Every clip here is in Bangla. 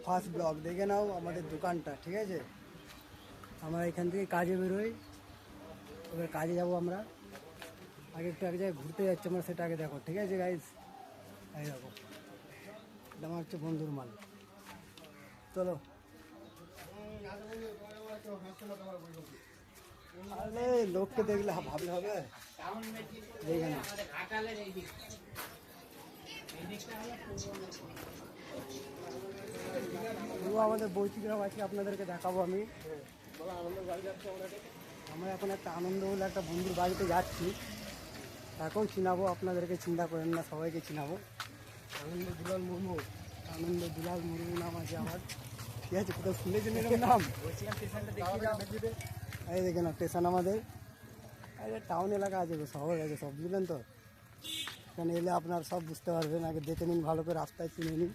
ফার্স্ট ব্লগ দেখে নাও আমাদের দোকানটা, ঠিক আছে? আমরা এখান থেকে কাজে বেরোই, এবার কাজে যাব আমরা। আগে একটু এক জায়গায় ঘুরতে যাচ্ছি আমরা, সেটা আগে দেখো, ঠিক আছে গাইজ? এই দেখো, এটা আমার হচ্ছে বন্ধুর মাল। চলো। আরে লোককে দেখলে ভাবলে হবে, দেখে না। পুরো আমাদের বৈচিত্র্য আছে, আপনাদেরকে দেখাবো আমি। আমরা এখন একটা আনন্দ বলে একটা বন্ধুর বাড়িতে যাচ্ছি, তাকেও চিনাবো, আপনাদেরকে চিন্তা করেন না, সবাইকে চিনাবো। আনন্দ দুলাল মুর্মু, আনন্দ দুলাল মুর্মু নাম আছে আমার, ঠিক আছে? কোথাও শুনেছেন এরকম নাম? এই দেখে না স্টেশন আমাদের, আরে টাউন এলাকা আছে, শহর আছে সব, বুঝলেন তো? এখানে এলে আপনার সব বুঝতে পারবেন, আগে দেখে নিন ভালো করে, রাস্তায় চিনে নিন,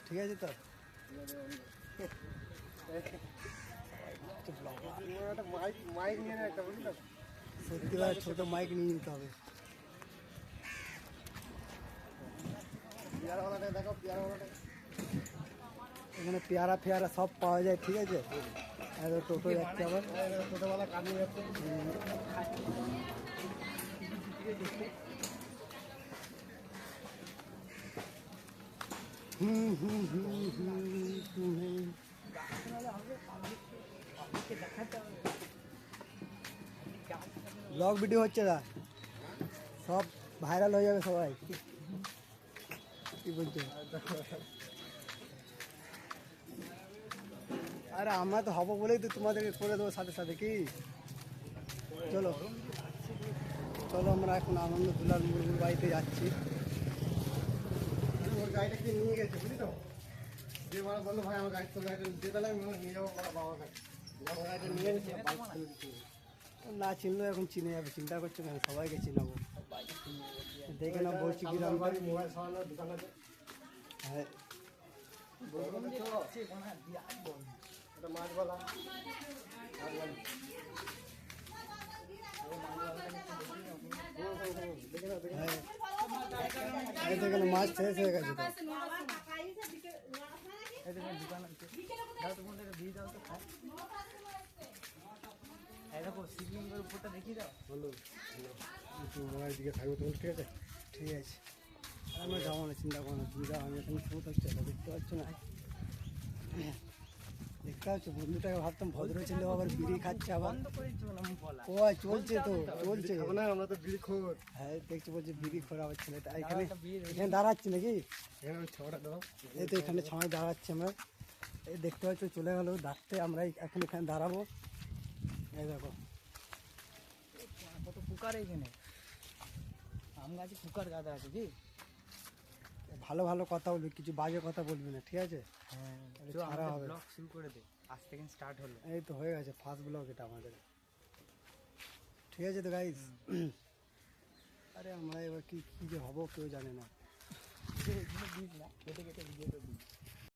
ঠিক আছে? তো সত্যি ছোট মাইক নিয়ে নিতে হবে। এখানে পেয়ারা ফেয়ারা সব পাওয়া যায়, ঠিক আছে? আর টোটো যাচ্ছে আবার, টোটোওয়ালা কাজে যাচ্ছে। ব্লগ ভিডিও হচ্ছে না, সব ভাইরাল হয়ে যাবে সবাই, কি বলছো? আরে আমরা তো হবো বলেই তো তোমাদেরকে করে দেবো সাথে সাথে, কি? চলো চলো, আমরা এখন আনন্দ দুলাল মুরমুর বাড়িতে যাচ্ছি। ওর গাড়িটা কি নিয়ে গেছে, বুঝলি তো? যে মানে বললো ভাই আমার গাড়ি, তোর গাড়িটা দিয়ে দিলে আমি নিয়ে যাবো বাবা গাড়ি, গাড়িটা নিয়ে গেছে। না চিনলেও এখন চিনে যাবে, চিন্তা করছো কেন? সবাইকে চিনাবো, দেখে না বলছি গ্রাম বাড়ি, মোবাইল সারানোর দোকান আছে। হ্যাঁ, মাছবালা দেখেন মাছ শেষ হয়ে গেছে তো। উপরটা দেখিয়ে দাও, বলো মোবাইল দিকে থাকবে তখন, ঠিক আছে? ঠিক আছে, আমরা যাবো না, চিন্তা করো না, তুমি যাও, আমি এখানে শুরু হচ্ছে, দেখতে পাচ্ছ না? দেখতে পাচ্ছ বন্ধুটাকে, ভাবতাম ভদ্র ছিল, আবার বিড়ি খাচ্ছে আবার। ও চলছে তো, চলছে না, আমরা তো বিড়ি খোর। হ্যাঁ দেখছি, বলছে বিড়ি খোর আবার ছেলেটা। এখানে এখানে দাঁড়াচ্ছি নাকি? এই তো এখানে ছয় দাঁড়াচ্ছি আমরা, এই দেখতে পাচ্ছ চলে গেলো ডাকতে, আমরা এখন এখানে দাঁড়াবো। এই দেখো কত পুকার, এখানে আম গাছে পুকার গাদা আছে, কি? ভালো ভালো কথা বলবি, কিছু বাজে কথা বলবি না, ঠিক আছে? হ্যাঁ, ব্লগ শুরু করে দে, আজ থেকে স্টার্ট হলো। এই তো হয়ে গেছে ফার্স্ট ব্লগ এটা আমাদের, ঠিক আছে তো গাইস? আরে আমরা এবার কি কি যে হবো কেউ জানে না। কেটে কেটে ভিডিওটা দিই।